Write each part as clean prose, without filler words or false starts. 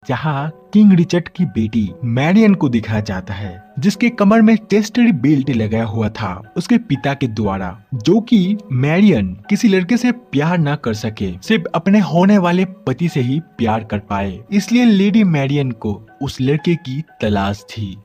जहाँ king Richard की बेटी मैरियन को दिखाया जाता है, जिसके कमर में टेस्टरी बेल्ट लगाया हुआ था उसके पिता के द्वारा, जो कि मैरियन किसी लड़के से प्यार न कर सके, सिर्फ अपने होने वाले पति से ही प्यार कर पाए। इसलिए लेडी मैरियन को उस लड़के की तलाश थी।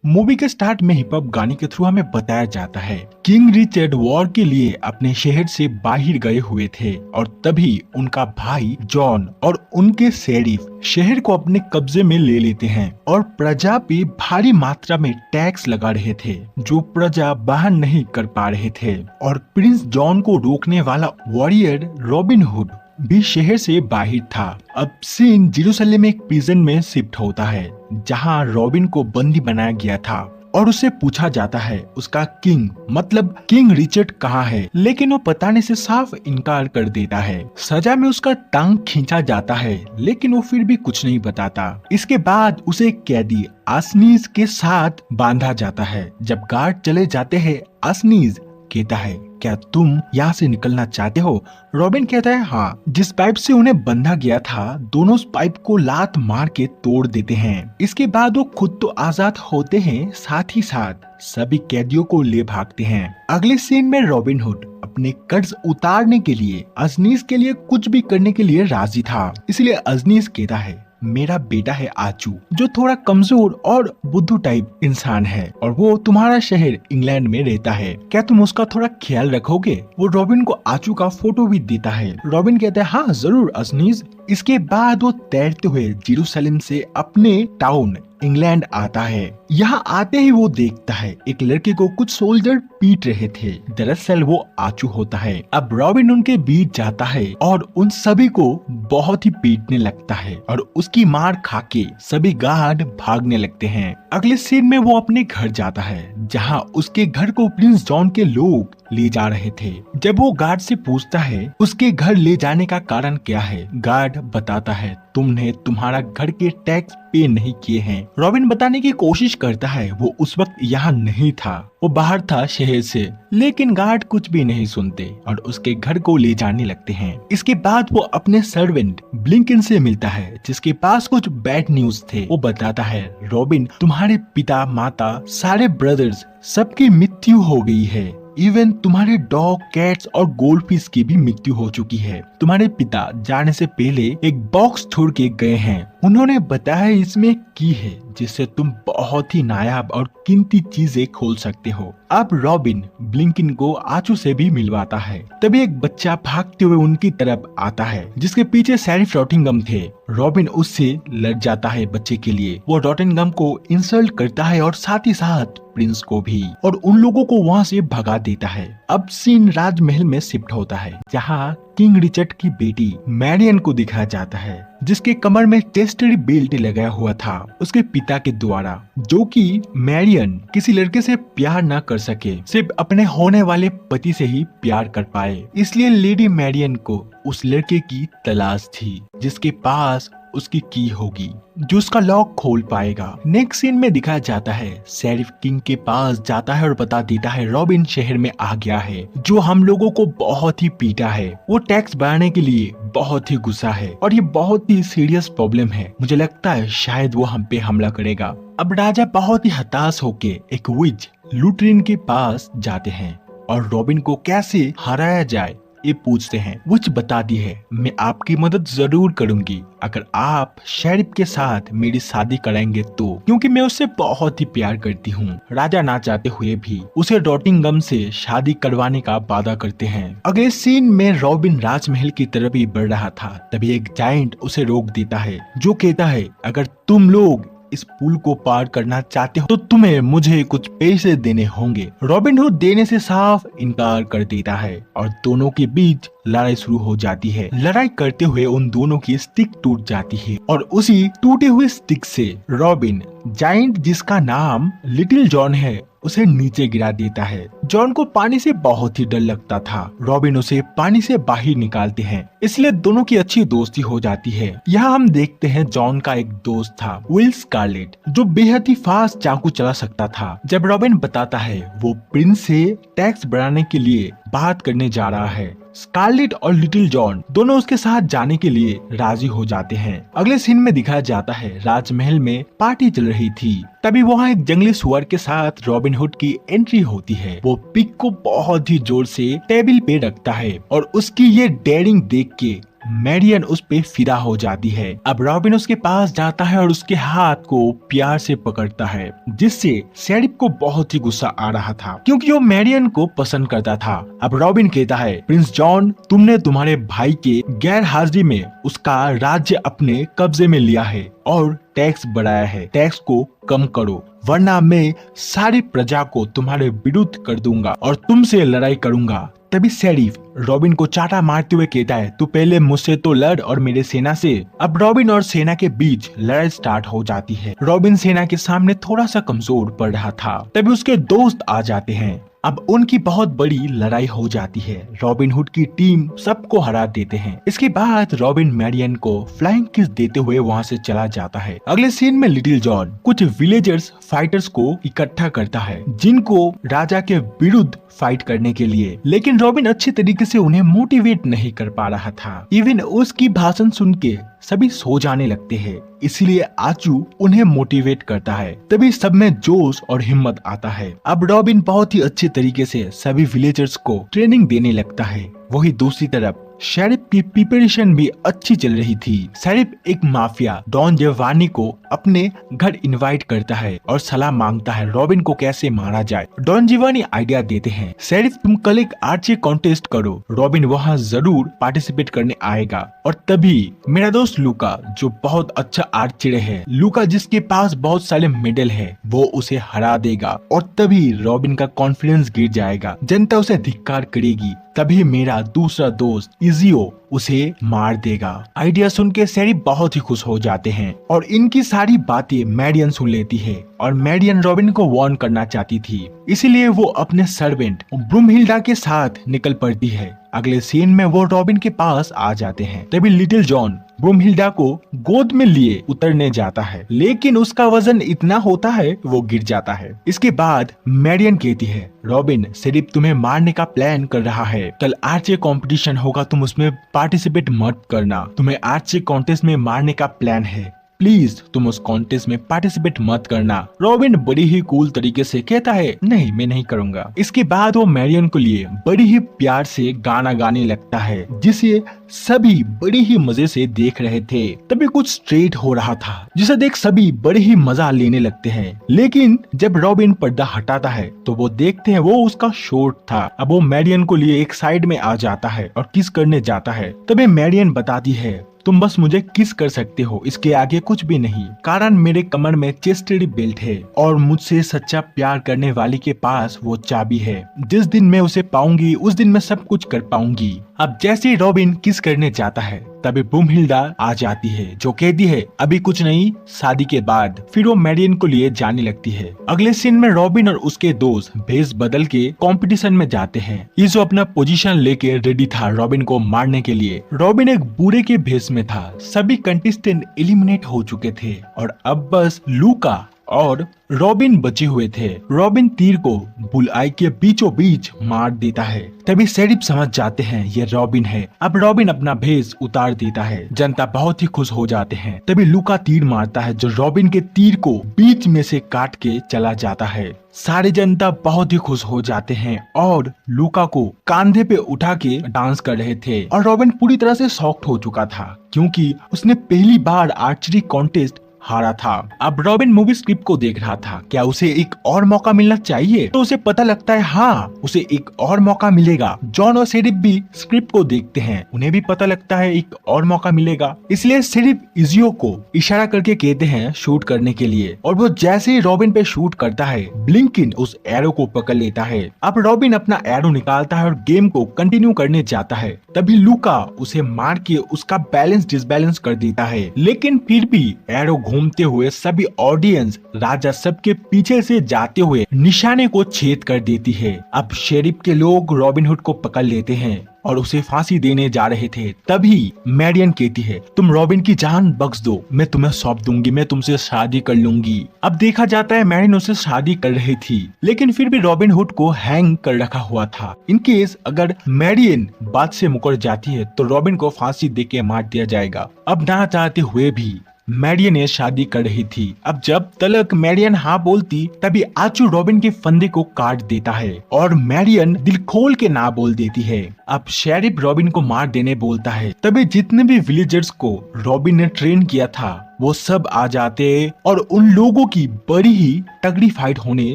मूवी के स्टार्ट में हिप हॉप गाने के थ्रू हमें बताया जाता है किंग रिचर्ड वॉर के लिए अपने शहर से बाहर गए हुए थे और तभी उनका भाई जॉन और उनके शेरिफ शहर को अपने कब्जे में ले लेते हैं और प्रजा पे भारी मात्रा में टैक्स लगा रहे थे, जो प्रजा वहन नहीं कर पा रहे थे। और प्रिंस जॉन को रोकने वाला वॉरियर रॉबिन हुड भी शहर से बाहर था। अब सीन जेरूसलम में एक प्रिजन में शिफ्ट होता है, जहां रॉबिन को बंदी बनाया गया था और उससे पूछा जाता है उसका किंग मतलब किंग रिचर्ड कहाँ है, लेकिन वो बताने से साफ इनकार कर देता है। सजा में उसका टांग खींचा जाता है, लेकिन वो फिर भी कुछ नहीं बताता। इसके बाद उसे कैदी आसनीज के साथ बांधा जाता है। जब गार्ड चले जाते हैं, आसनीज कहता है, क्या तुम यहाँ से निकलना चाहते हो? रॉबिन कहता है, हाँ। जिस पाइप से उन्हें बंधा गया था, दोनों उस पाइप को लात मार के तोड़ देते हैं। इसके बाद वो खुद तो आजाद होते हैं, साथ ही साथ सभी कैदियों को ले भागते हैं। अगले सीन में रॉबिन हुड अपने कर्ज उतारने के लिए अजनीस के लिए कुछ भी करने के लिए राजी था। इसलिए अजनीस कहता है, मेरा बेटा है आचू, जो थोड़ा कमजोर और बुद्धू टाइप इंसान है और वो तुम्हारा शहर इंग्लैंड में रहता है, क्या तुम उसका थोड़ा ख्याल रखोगे? वो रॉबिन को आचू का फोटो भी देता है। रॉबिन कहता है, हाँ जरूर अजनीस। इसके बाद वो तैरते हुए जेरूसलम से अपने टाउन इंग्लैंड आता है। यहाँ आते ही वो देखता है एक लड़के को कुछ सोल्जर पीट रहे थे। दरअसल वो आचू होता है। अब रॉबिन उनके बीच जाता है और उन सभी को बहुत ही पीटने लगता है और उसकी मार खा के सभी गार्ड भागने लगते हैं। अगले सीन में वो अपने घर जाता है, जहाँ उसके घर को प्रिंस जॉन के लोग ले जा रहे थे। जब वो गार्ड से पूछता है उसके घर ले जाने का कारण क्या है, गार्ड बताता है, तुमने तुम्हारा घर के टैक्स पे नहीं किए हैं। रॉबिन बताने की कोशिश करता है वो उस वक्त यहाँ नहीं था, वो बाहर था शहर से, लेकिन गार्ड कुछ भी नहीं सुनते और उसके घर को ले जाने लगते हैं। इसके बाद वो अपने सर्वेंट ब्लिंकन से मिलता है, जिसके पास कुछ बैड न्यूज थे। वो बताता है, रॉबिन तुम्हारे पिता माता सारे ब्रदर्स सबकी मृत्यु हो गई है, इवन तुम्हारे डॉग कैट्स और गोल्डफिश की भी मृत्यु हो चुकी है। तुम्हारे पिता जाने से पहले एक बॉक्स छोड़ के गए हैं, उन्होंने बताया इसमें की है जिससे तुम बहुत ही नायाब और कीमती चीजें खोल सकते हो। अब रॉबिन ब्लिंकिन को आचू से भी मिलवाता है। तभी एक बच्चा भागते हुए उनकी तरफ आता है, जिसके पीछे शेरिफ रॉटिंगम थे। रॉबिन उससे लड़ जाता है बच्चे के लिए। वो रॉटिंगम को इंसल्ट करता है और साथ ही साथ प्रिंस को भी, और उन लोगों को वहाँ से भगा देता है। अब सीन राजमहल में शिफ्ट होता है, जहाँ किंग रिचर्ड की बेटी मैरियन को दिखाया जाता है, जिसके कमर में टेस्टरी बेल्ट लगाया हुआ था उसके पिता के द्वारा, जो कि मैरियन किसी लड़के से प्यार न कर सके, सिर्फ अपने होने वाले पति से ही प्यार कर पाए। इसलिए लेडी मैरियन को उस लड़के की तलाश थी, जिसके पास उसकी की होगी, जो उसका लॉक खोल पाएगा। नेक्स्ट सीन में दिखाया जाता है शेरिफ किंग के पास जाता है और बता देता है रॉबिन शहर में आ गया है, जो हम लोगों को बहुत ही पीटा है। वो टैक्स बढ़ाने के लिए बहुत ही गुस्सा है और ये बहुत ही सीरियस प्रॉब्लम है। मुझे लगता है शायद वो हम पे हमला करेगा। अब राजा बहुत ही हताश होके एक विज लुट्रिन के पास जाते हैं और रॉबिन को कैसे हराया जाए ये पूछते हैं। विच बताती है, मैं आपकी मदद जरूर करूंगी अगर आप शेरिफ के साथ मेरी शादी कराएंगे तो, क्योंकि मैं उससे बहुत ही प्यार करती हूँ। राजा ना चाहते हुए भी उसे रॉटिंगम से शादी करवाने का वादा करते हैं। अगले सीन में रॉबिन राजमहल की तरफ ही बढ़ रहा था, तभी एक जायंट उसे रोक देता है, जो कहता है, अगर तुम लोग इस पुल को पार करना चाहते हो तो तुम्हें मुझे कुछ पैसे देने होंगे। रॉबिन हुड देने से साफ इनकार कर देता है और दोनों के बीच लड़ाई शुरू हो जाती है। लड़ाई करते हुए उन दोनों की स्टिक टूट जाती है और उसी टूटे हुए स्टिक से रॉबिन जायंट, जिसका नाम लिटिल जॉन है, उसे नीचे गिरा देता है। जॉन को पानी से बहुत ही डर लगता था। रॉबिन उसे पानी से बाहर निकालते हैं, इसलिए दोनों की अच्छी दोस्ती हो जाती है। यहाँ हम देखते हैं जॉन का एक दोस्त था विल स्कारलेट, जो बेहद ही फास्ट चाकू चला सकता था। जब रॉबिन बताता है वो प्रिंस से टैक्स बढ़ाने के लिए बात करने जा रहा है, स्कारलेट और लिटिल जॉन दोनों उसके साथ जाने के लिए राजी हो जाते हैं। अगले सीन में दिखाया जाता है राजमहल में पार्टी चल रही थी। तभी वहाँ एक जंगली सुअर के साथ रॉबिन हुड की एंट्री होती है। वो पिग को बहुत ही जोर से टेबल पे रखता है और उसकी ये डेयरिंग देख के मैरियन उस पे फिदा हो जाती है। अब रॉबिन उसके पास जाता है और उसके हाथ को प्यार से पकड़ता है, जिससे शेरिफ को बहुत ही गुस्सा आ रहा था क्योंकि वो मैरियन को पसंद करता था। अब रॉबिन कहता है, प्रिंस जॉन, तुमने तुम्हारे भाई के गैर हाजिरी में उसका राज्य अपने कब्जे में लिया है और टैक्स बढ़ाया है। टैक्स को कम करो वरना मैं सारी प्रजा को तुम्हारे विरुद्ध कर दूंगा और तुमसे लड़ाई करूंगा। तभी शेरिफ रॉबिन को चाटा मारते हुए कहता है, तू पहले मुझसे तो लड़ और मेरे सेना से। अब रॉबिन और सेना के बीच लड़ाई स्टार्ट हो जाती है। रॉबिन सेना के सामने थोड़ा सा कमजोर पड़ रहा था। तभी उसके दोस्त आ जाते हैं। अब उनकी बहुत बड़ी लड़ाई हो जाती है। रॉबिन हुड की टीम सबको हरा देते हैं। इसके बाद रॉबिन मैरियन को फ्लाइंग किस देते हुए वहां से चला जाता है। अगले सीन में लिटिल जॉन कुछ विलेजर्स फाइटर्स को इकट्ठा करता है, जिनको राजा के विरुद्ध फाइट करने के लिए, लेकिन रॉबिन अच्छी तरीके से उन्हें मोटिवेट नहीं कर पा रहा था। इवन उसकी भाषण सुन के सभी सो जाने लगते हैं, इसलिए आचू उन्हें मोटिवेट करता है। तभी सब में जोश और हिम्मत आता है। अब रॉबिन बहुत ही अच्छे तरीके से सभी विलेजर्स को ट्रेनिंग देने लगता है। वही दूसरी तरफ शेरिफ की प्रिपरेशन भी अच्छी चल रही थी। शेरिफ एक माफिया डॉन जियोवानी को अपने घर इनवाइट करता है और सलाह मांगता है रॉबिन को कैसे मारा जाए। डॉन जियोवानी आइडिया देते हैं, शेरिफ तुम कल एक आर्चरी कॉन्टेस्ट करो, रॉबिन वहाँ जरूर पार्टिसिपेट करने आएगा। और तभी मेरा दोस्त लूका, जो बहुत अच्छा आर्चर है, लूका जिसके पास बहुत सारे मेडल है, वो उसे हरा देगा और तभी रॉबिन का कॉन्फिडेंस गिर जाएगा, जनता उसे धिक्कार करेगी। तभी मेरा दूसरा दोस्त इजियो उसे मार देगा। आइडिया सुन के शेरिफ बहुत ही खुश हो जाते हैं और इनकी सारी बातें मैरियन सुन लेती है और मैरियन रॉबिन को वार्न करना चाहती थी, इसलिए वो अपने सर्वेंट ब्रूमहिल्डा के साथ निकल पड़ती है। अगले सीन में वो रॉबिन के पास आ जाते हैं। तभी लिटिल जॉन ब्रूमहिल्डा को गोद में लिए उतरने जाता है, लेकिन उसका वजन इतना होता है वो गिर जाता है। इसके बाद मैरियन कहती है, रॉबिन शेरिफ तुम्हें मारने का प्लान कर रहा है, कल आर्चरी कंपटीशन होगा, तुम उसमें पार्टिसिपेट मत करना, तुम्हें आर्चरी कॉन्टेस्ट में मारने का प्लान है, प्लीज तुम उस कॉन्टेस्ट में पार्टिसिपेट मत करना। रॉबिन बड़ी ही कूल तरीके से कहता है, नहीं मैं नहीं करूंगा। इसके बाद वो मैरियन को लिए बड़ी ही प्यार से गाना गाने लगता है, जिसे सभी बड़ी ही मजे से देख रहे थे। तभी कुछ स्ट्रेट हो रहा था, जिसे देख सभी बड़े ही मजा लेने लगते हैं। लेकिन जब रॉबिन पर्दा हटाता है तो वो देखते हैं वो उसका शॉर्ट था। अब वो मैरियन को लिए एक साइड में आ जाता है और किस करने जाता है। तभी मैरियन बताती है, तुम बस मुझे किस कर सकते हो, इसके आगे कुछ भी नहीं, कारण मेरे कमर में चेस्टरी बेल्ट है और मुझसे सच्चा प्यार करने वाली के पास वो चाबी है। जिस दिन मैं उसे पाऊंगी उस दिन मैं सब कुछ कर पाऊंगी। अब जैसे ही रॉबिन किस करने जाता है तभी ब्रूमहिल्डा आ जाती है, जो कहती है अभी कुछ नहीं, शादी के बाद। फिर वो मैरियन को लिए जाने लगती है। अगले सीन में रॉबिन और उसके दोस्त भेस बदल के कंपटीशन में जाते हैं। इजो अपना पोजीशन लेके रेडी था रॉबिन को मारने के लिए। रॉबिन एक बूढ़े के भेस में था। सभी कंटेस्टेंट एलिमिनेट हो चुके थे और अब बस लूका और रॉबिन बचे हुए थे। रॉबिन तीर को बुलआई के बीचों बीच मार देता है। तभी शेरिफ समझ जाते हैं ये रॉबिन है। अब रॉबिन अपना भेष उतार देता है। जनता बहुत ही खुश हो जाते हैं। तभी लूका तीर मारता है, जो रॉबिन के तीर को बीच में से काट के चला जाता है। सारी जनता बहुत ही खुश हो जाते हैं और लूका को कांधे पे उठा के डांस कर रहे थे। और रॉबिन पूरी तरह से शॉक्ड हो चुका था, क्योंकि उसने पहली बार आर्चरी कॉन्टेस्ट हारा था। अब रॉबिन मूवी स्क्रिप्ट को देख रहा था, क्या उसे एक और मौका मिलना चाहिए? तो उसे पता लगता है हाँ, उसे एक और मौका मिलेगा। जॉन और शेरिफ भी स्क्रिप्ट को देखते हैं, उन्हें भी पता लगता है एक और मौका मिलेगा। इसलिए शेरिफ इजियो को इशारा करके कहते हैं शूट करने के लिए, और वो जैसे ही रॉबिन पे शूट करता है, ब्लिंकिन उस एरो को पकड़ लेता है। अब रॉबिन अपना एरो निकालता है और गेम को कंटिन्यू करने जाता है। तभी लूका उसे मार के उसका बैलेंस डिसबैलेंस कर देता है, लेकिन फिर भी एरो घूमते हुए सभी ऑडियंस राजा सबके पीछे से जाते हुए निशाने को छेद कर देती है। अब शेरिफ के लोग रॉबिन हुड को पकड़ लेते हैं और उसे फांसी देने जा रहे थे। तभी मैरियन कहती है, तुम रॉबिन की जान बख्श दो, मैं तुम्हें सौंप दूंगी, मैं तुमसे शादी कर लूंगी। अब देखा जाता है मैरियन उससे शादी कर रही थी, लेकिन फिर भी रॉबिन हुड को हैंग कर रखा हुआ था। इन केस अगर मैरियन बात से मुकर जाती है तो रॉबिन को फांसी देके मार दिया जाएगा। अब ना चाहते हुए भी मैरियन ने शादी कर रही थी। अब जब तलक मैरियन हाँ बोलती तभी आचू रॉबिन के फंदे को काट देता है और मैरियन दिल खोल के ना बोल देती है। अब शेरिफ रॉबिन को मार देने बोलता है। तभी जितने भी विलेजर्स को रॉबिन ने ट्रेन किया था वो सब आ जाते और उन लोगों की बड़ी ही तगड़ी फाइट होने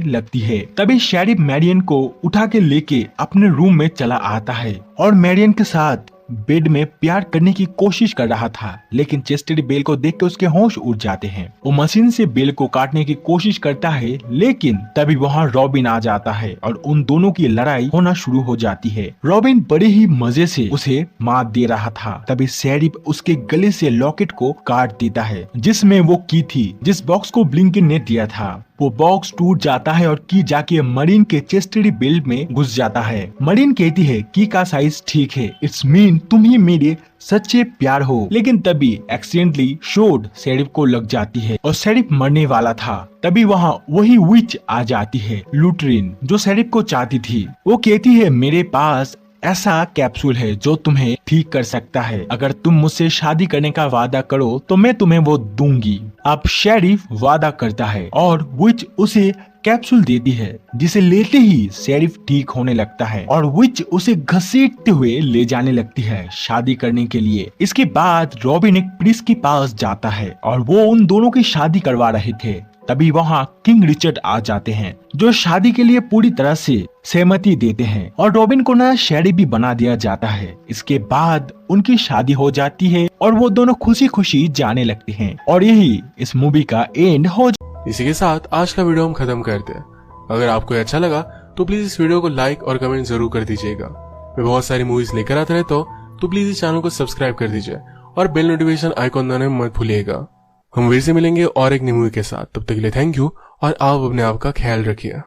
लगती है। तभी शेरिफ मैरियन को उठा के लेके अपने रूम में चला आता है और मैरियन के साथ बेड में प्यार करने की कोशिश कर रहा था, लेकिन चेस्टर बेल को देख के उसके होश उड़ जाते हैं। वो मशीन से बेल को काटने की कोशिश करता है, लेकिन तभी वहाँ रॉबिन आ जाता है और उन दोनों की लड़ाई होना शुरू हो जाती है। रॉबिन बड़े ही मजे से उसे मार दे रहा था। तभी शेरिफ उसके गले से लॉकेट को काट देता है जिसमें वो की थी, जिस बॉक्स को ब्लिंकन ने दिया था। वो बॉक्स टूट जाता है और की जाके मरीन के चेस्टरी बेल्ट में घुस जाता है। मरीन कहती है की का साइज ठीक है, इट्स मीन तुम ही मेरे सच्चे प्यार हो। लेकिन तभी एक्सीडेंटली शोड शेरिफ को लग जाती है और शेरिफ मरने वाला था। तभी वहाँ वही विच आ जाती है, लुटरिन, जो शेरिफ को चाहती थी। वो कहती है मेरे पास ऐसा कैप्सूल है जो तुम्हें ठीक कर सकता है, अगर तुम मुझसे शादी करने का वादा करो तो मैं तुम्हें वो दूंगी। अब शेरिफ वादा करता है और विच उसे कैप्सूल देती है, जिसे लेते ही शेरिफ ठीक होने लगता है और विच उसे घसीटते हुए ले जाने लगती है शादी करने के लिए। इसके बाद रॉबिन एक प्रीस्ट के पास जाता है और वो उन दोनों की शादी करवा रहे थे। तभी वहाँ किंग रिचर्ड आ जाते हैं जो शादी के लिए पूरी तरह से सहमति देते हैं और रॉबिन को ना शेरिफ भी बना दिया जाता है। इसके बाद उनकी शादी हो जाती है और वो दोनों खुशी खुशी जाने लगते हैं और यही इस मूवी का एंड हो। इसी के साथ आज का वीडियो हम खत्म करते हैं। अगर आपको अच्छा लगा तो प्लीज इस वीडियो को लाइक और कमेंट जरूर कर दीजिएगा। मैं बहुत सारी मूवीज लेकर आता रहता हूँ, तो प्लीज इस चैनल को सब्सक्राइब कर दीजिए और बेल नोटिफिकेशन आइकॉन दबाना मत भूलिएगा। हम फिर से मिलेंगे और एक नई मूवी के साथ। तब तक के लिए थैंक यू और आप अपने आप का ख्याल रखिए।